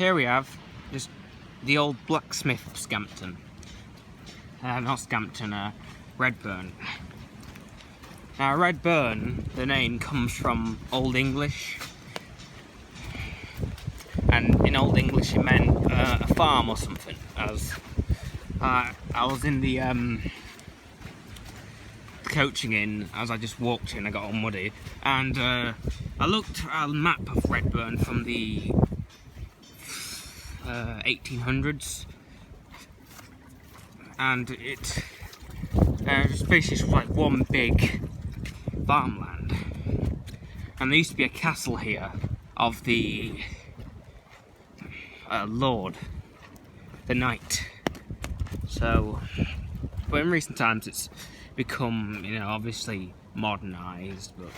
here we have just the old blacksmith of Scampton. Not Scampton, Redbourne. Now Redbourne, the name comes from Old English, and in Old English it meant a farm or something. As I was in the coaching in, as I just walked in, I got all muddy, and I looked at a map of Redbourne from the 1800s, and it just basically like one big farmland, and there used to be a castle here of the Lord, the Knight. So, but in recent times it's become, you know, obviously modernised, but